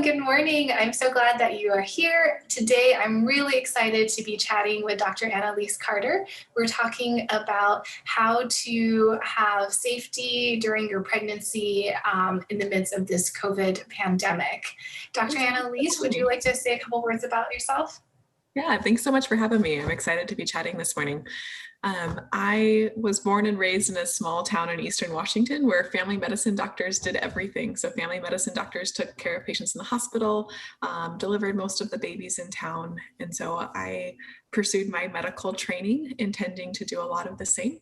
everyone, good morning. I'm so glad that you are here. Today, I'm really excited to be chatting with Dr. Analiesse Carter. We're talking about how to have safety during your pregnancy in the midst of this COVID pandemic. Dr. Analiesse, would you like to say a couple words about yourself? Yeah, thanks so much for having me. I'm excited to be chatting this morning. I was born and raised in a small town in Eastern Washington where family medicine doctors did everything. So family medicine doctors took care of patients in the hospital, delivered most of the babies in town. And so I pursued my medical training, intending to do a lot of the same.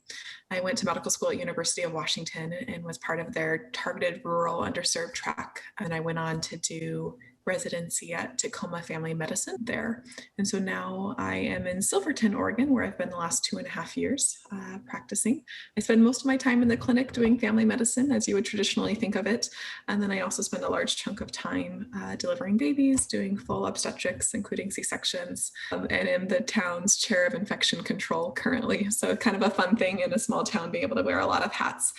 I went to medical school at University of Washington and was part of their targeted rural underserved track. And I went on to do residency at Tacoma Family Medicine there. And so now I am in Silverton, Oregon, where I've been the last 2.5 years practicing. I spend most of my time in the clinic doing family medicine as you would traditionally think of it. And then I also spend a large chunk of time delivering babies, doing full obstetrics, including C-sections, and am the town's chair of infection control currently. So kind of a fun thing in a small town, being able to wear a lot of hats,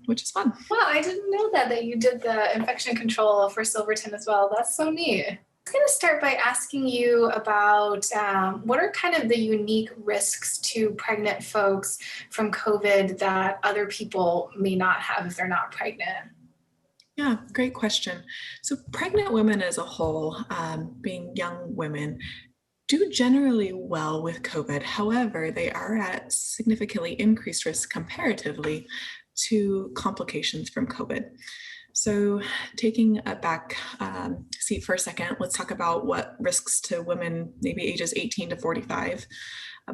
which is fun. Wow, I didn't know that you did the infection control for Silverton as well. That's so neat. I was going to start by asking you about what are kind of the unique risks to pregnant folks from COVID that other people may not have if they're not pregnant? Yeah, great question. So pregnant women as a whole, being young women, do generally well with COVID. However, they are at significantly increased risk comparatively to complications from COVID. So taking a back seat for a second, let's talk about what risks to women, maybe ages 18 to 45,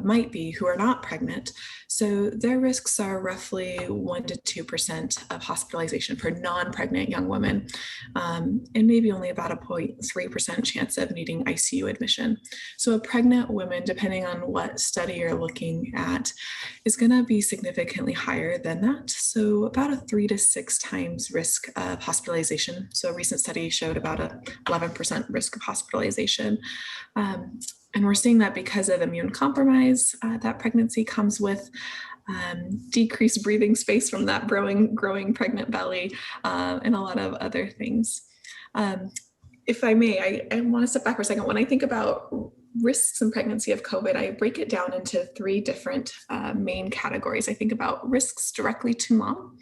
might be who are not pregnant. So their risks are roughly 1 to 2% of hospitalization for non-pregnant young women, and maybe only about a 0.3% chance of needing ICU admission. So a pregnant woman, depending on what study you're looking at, is going to be significantly higher than that. So about a 3 to 6 times risk of hospitalization. So a recent study showed about a 11% risk of hospitalization. And we're seeing that because of immune compromise that pregnancy comes with, decreased breathing space from that growing pregnant belly, and a lot of other things. If I may, I want to step back for a second. When I think about risks in pregnancy of COVID, I break it down into 3 different main categories. I think about risks directly to mom,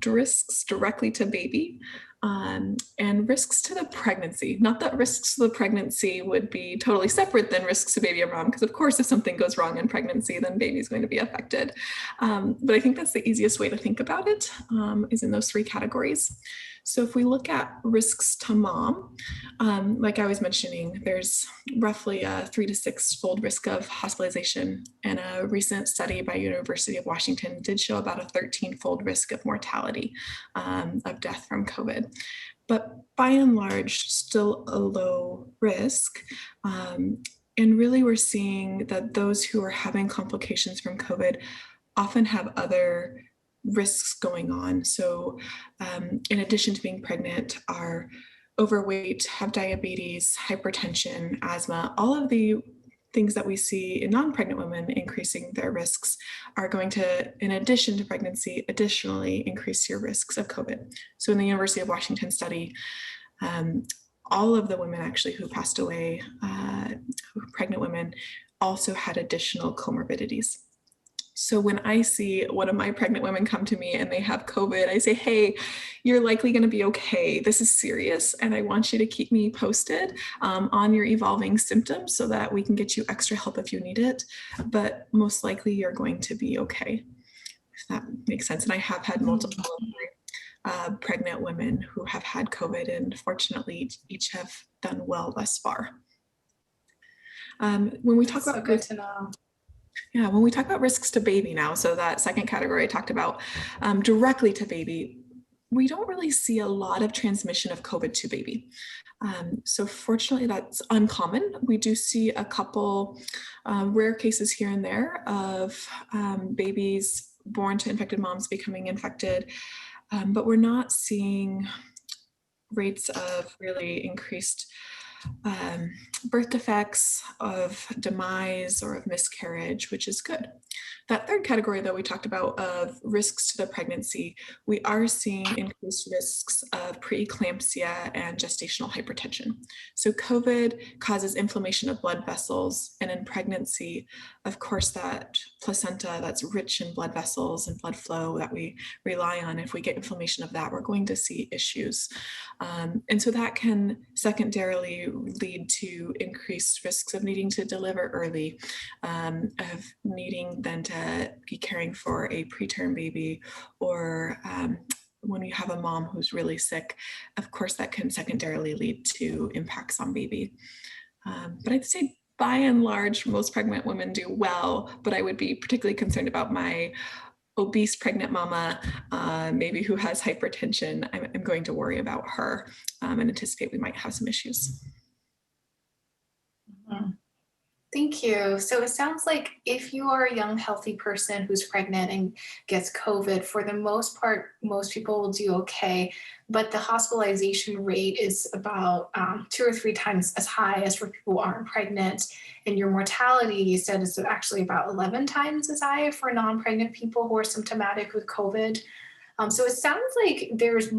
risks directly to baby, and risks to the pregnancy. Not that risks to the pregnancy would be totally separate than risks to baby or mom, because of course, if something goes wrong in pregnancy, then baby's going to be affected. But I think that's the easiest way to think about it, is in those 3 categories. So if we look at risks to mom, like I was mentioning, there's roughly a 3 to 6-fold risk of hospitalization. And a recent study by University of Washington did show about a 13-fold risk of mortality, of death from COVID. But by and large, still a low risk. And really we're seeing that those who are having complications from COVID often have other risks going on. So in addition to being pregnant, are overweight, have diabetes, hypertension, asthma, all of the things that we see in non-pregnant women increasing their risks are going to, in addition to pregnancy, additionally increase your risks of COVID. So in the University of Washington study, all of the women actually who passed away, pregnant women, also had additional comorbidities. So when I see one of my pregnant women come to me and they have COVID, I say, hey, you're likely going to be okay. This is serious. And I want you to keep me posted on your evolving symptoms so that we can get you extra help if you need it. But most likely you're going to be okay, if that makes sense. And I have had multiple pregnant women who have had COVID, and fortunately each have done well thus far. When we talk about good to know. Yeah, when we talk about risks to baby now, so that second category I talked about, directly to baby, we don't really see a lot of transmission of COVID to baby. So fortunately, that's uncommon. We do see a couple rare cases here and there of babies born to infected moms becoming infected, but we're not seeing rates of really increased birth defects, of demise, or of miscarriage, which is good. That third category, though, we talked about of risks to the pregnancy, we are seeing increased risks of preeclampsia and gestational hypertension. So COVID causes inflammation of blood vessels, and in pregnancy, of course, that placenta that's rich in blood vessels and blood flow that we rely on, if we get inflammation of that, we're going to see issues. And so that can secondarily lead to increased risks of needing to deliver early, of needing then to be caring for a preterm baby, or when you have a mom who's really sick, of course, that can secondarily lead to impacts on baby. But I'd say by and large, most pregnant women do well, but I would be particularly concerned about my obese pregnant mama, maybe who has hypertension. I'm going to worry about her and anticipate we might have some issues. Mhm. Thank you. So it sounds like if you are a young, healthy person who's pregnant and gets COVID, for the most part, most people will do okay. But the hospitalization rate is about 2 or 3 times as high as for people who aren't pregnant. And your mortality, you said, is actually about 11 times as high for non-pregnant people who are symptomatic with COVID. So it sounds like there's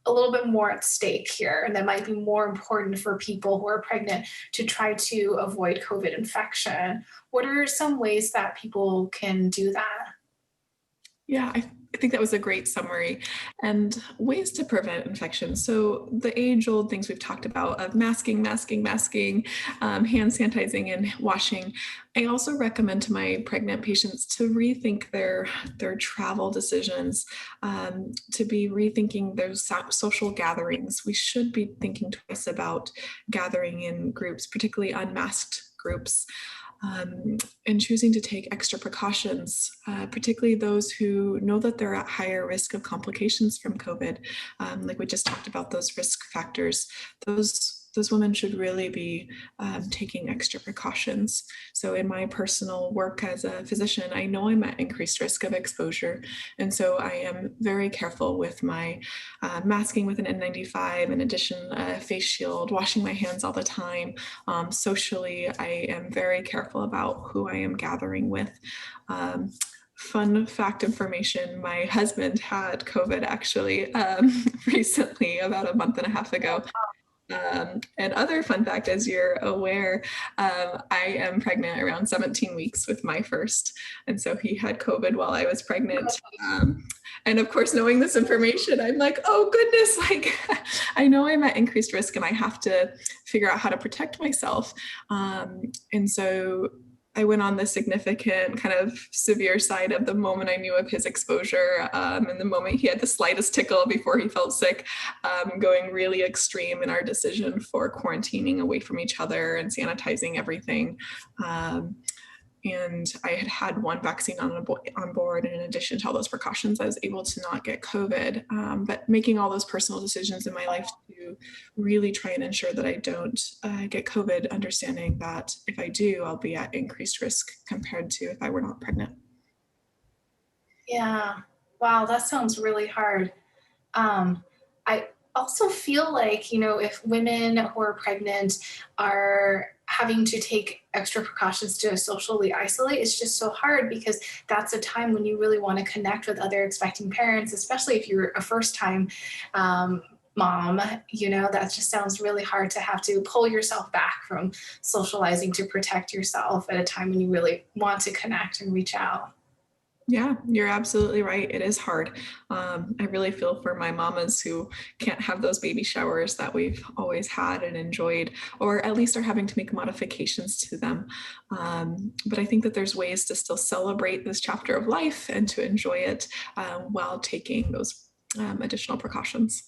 a little bit more at stake here, and that might be more important for people who are pregnant to try to avoid COVID infection. What are some ways that people can do that? Yeah, I think that was a great summary. And ways to prevent infection. So the age-old things we've talked about of masking, hand sanitizing and washing. I also recommend to my pregnant patients to rethink their travel decisions, to be rethinking their social gatherings. We should be thinking twice about gathering in groups, particularly unmasked groups. And choosing to take extra precautions, particularly those who know that they're at higher risk of complications from COVID. Like we just talked about those risk factors, those women should really be taking extra precautions. So in my personal work as a physician, I know I'm at increased risk of exposure. And so I am very careful with my masking with an N95, in addition, a face shield, washing my hands all the time. Socially, I am very careful about who I am gathering with. Fun fact information, my husband had COVID actually recently, about a month and a half ago. And other fun fact, as you're aware, I am pregnant around 17 weeks with my first. And so he had COVID while I was pregnant. And of course, knowing this information, I'm like, oh goodness, like I know I'm at increased risk and I have to figure out how to protect myself. And so I went on the significant kind of severe side of the moment I knew of his exposure, and the moment he had the slightest tickle before he felt sick, going really extreme in our decision for quarantining away from each other and sanitizing everything. And I had one vaccine on board, and in addition to all those precautions, I was able to not get COVID. But making all those personal decisions in my life to really try and ensure that I don't get COVID, understanding that if I do, I'll be at increased risk compared to if I were not pregnant. Yeah. Wow, that sounds really hard. I also feel like, if women who are pregnant are having to take extra precautions to socially isolate, it's just so hard because that's a time when you really want to connect with other expecting parents, especially if you're a first time mom. That just sounds really hard to have to pull yourself back from socializing to protect yourself at a time when you really want to connect and reach out. Yeah, you're absolutely right. It is hard. I really feel for my mamas who can't have those baby showers that we've always had and enjoyed, or at least are having to make modifications to them. But I think that there's ways to still celebrate this chapter of life and to enjoy it while taking those additional precautions.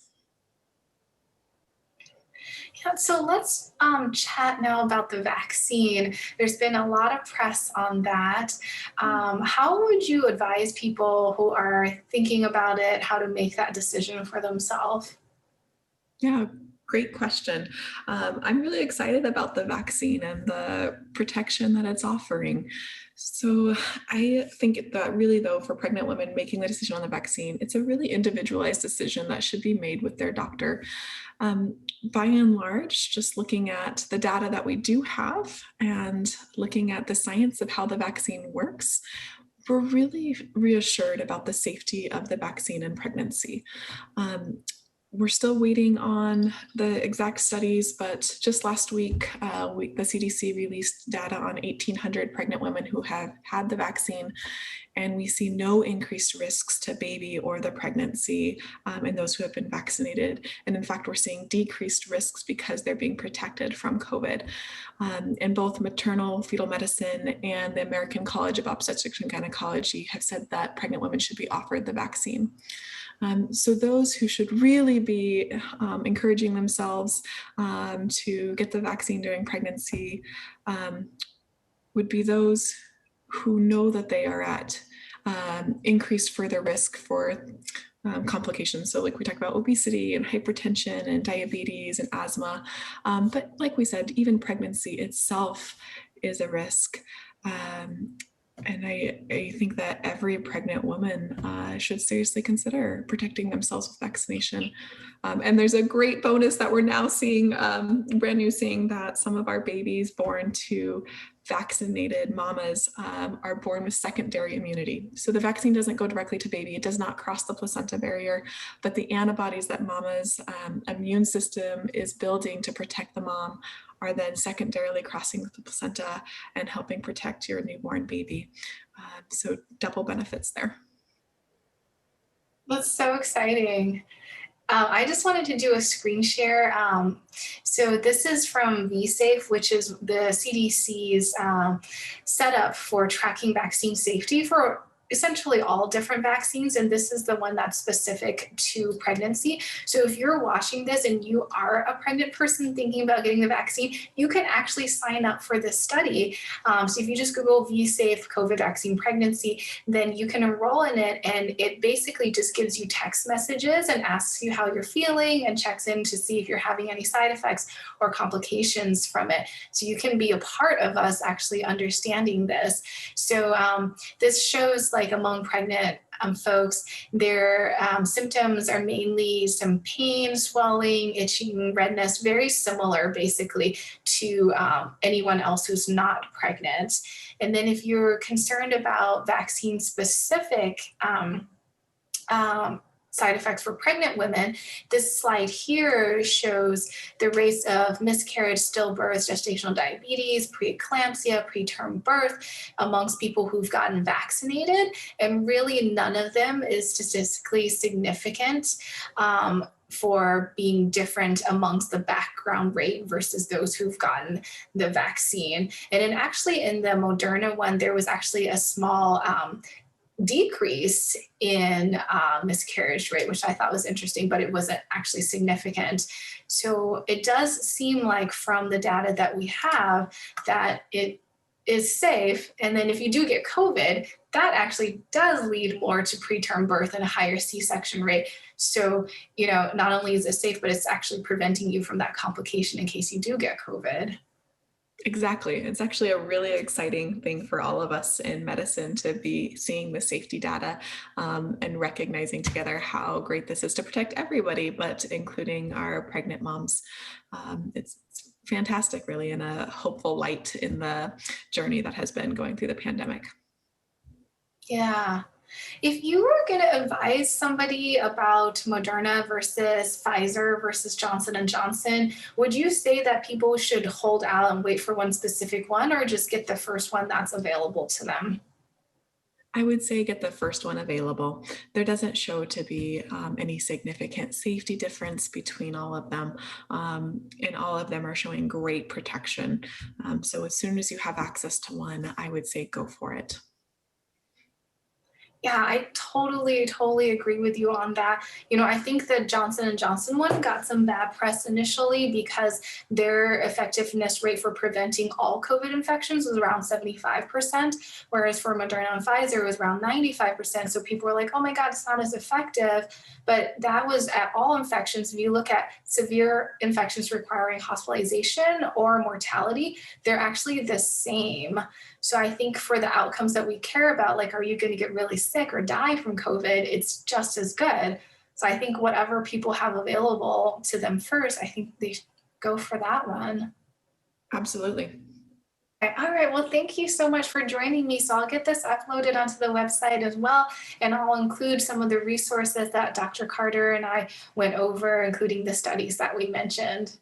Yeah, so let's chat now about the vaccine. There's been a lot of press on that. How would you advise people who are thinking about it, how to make that decision for themselves? Yeah, great question. I'm really excited about the vaccine and the protection that it's offering. So I think that really, though, for pregnant women making the decision on the vaccine, it's a really individualized decision that should be made with their doctor. by and large, just looking at the data that we do have and looking at the science of how the vaccine works, we're really reassured about the safety of the vaccine in pregnancy. We're still waiting on the exact studies, but just last week, the CDC released data on 1,800 pregnant women who have had the vaccine, and we see no increased risks to baby or the pregnancy in those who have been vaccinated. And in fact, we're seeing decreased risks because they're being protected from COVID. And both maternal fetal medicine and the American College of Obstetrics and Gynecology have said that pregnant women should be offered the vaccine. So those who should really be encouraging themselves to get the vaccine during pregnancy would be those who know that they are at increased further risk for complications. So like we talk about obesity and hypertension and diabetes and asthma. But like we said, even pregnancy itself is a risk. And I think that every pregnant woman should seriously consider protecting themselves with vaccination. And there's a great bonus that we're now seeing, brand new, seeing that some of our babies born to vaccinated mamas are born with secondary immunity. So the vaccine doesn't go directly to baby. It does not cross the placenta barrier, but the antibodies that mama's immune system is building to protect the mom are then secondarily crossing the placenta and helping protect your newborn baby. So double benefits there. That's so exciting. I just wanted to do a screen share. So this is from VSafe, which is the CDC's setup for tracking vaccine safety for essentially all different vaccines, and this is the one that's specific to pregnancy. So if you're watching this and you are a pregnant person thinking about getting the vaccine, you can actually sign up for this study. So if you just Google VSafe COVID vaccine pregnancy, then you can enroll in it, and it basically just gives you text messages and asks you how you're feeling and checks in to see if you're having any side effects or complications from it. So you can be a part of us actually understanding this. So this shows, like, among pregnant folks, their symptoms are mainly some pain, swelling, itching, redness, very similar basically to anyone else who's not pregnant. And then if you're concerned about vaccine specific side effects for pregnant women, this slide here shows the rates of miscarriage, stillbirth, gestational diabetes, preeclampsia, preterm birth amongst people who've gotten vaccinated. And really none of them is statistically significant for being different amongst the background rate versus those who've gotten the vaccine. And then actually in the Moderna one, there was actually a small decrease in miscarriage rate, which I thought was interesting, but it wasn't actually significant. So it does seem like from the data that we have that it is safe. And then if you do get COVID, that actually does lead more to preterm birth and a higher C-section rate. So, you know, not only is it safe, but it's actually preventing you from that complication in case you do get COVID. Exactly. It's actually a really exciting thing for all of us in medicine to be seeing the safety data and recognizing together how great this is to protect everybody, but including our pregnant moms. It's fantastic, really, and a hopeful light in the journey that has been going through the pandemic. Yeah. If you were going to advise somebody about Moderna versus Pfizer versus Johnson and Johnson, would you say that people should hold out and wait for one specific one, or just get the first one that's available to them? I would say get the first one available. There doesn't show to be any significant safety difference between all of them, and all of them are showing great protection. So as soon as you have access to one, I would say go for it. Yeah, I totally agree with you on that. You know, I think the Johnson and Johnson one got some bad press initially because their effectiveness rate for preventing all COVID infections was around 75%, whereas for Moderna and Pfizer it was around 95%. So people were like, oh my God, it's not as effective. But that was at all infections. If you look at severe infections requiring hospitalization or mortality, they're actually the same. So I think for the outcomes that we care about, like, are you going to get really sick or die from COVID? It's just as good. So I think whatever people have available to them first, I think they should go for that one. Absolutely. Okay, all right, well, thank you so much for joining me. So I'll get this uploaded onto the website as well, and I'll include some of the resources that Dr. Carter and I went over, including the studies that we mentioned.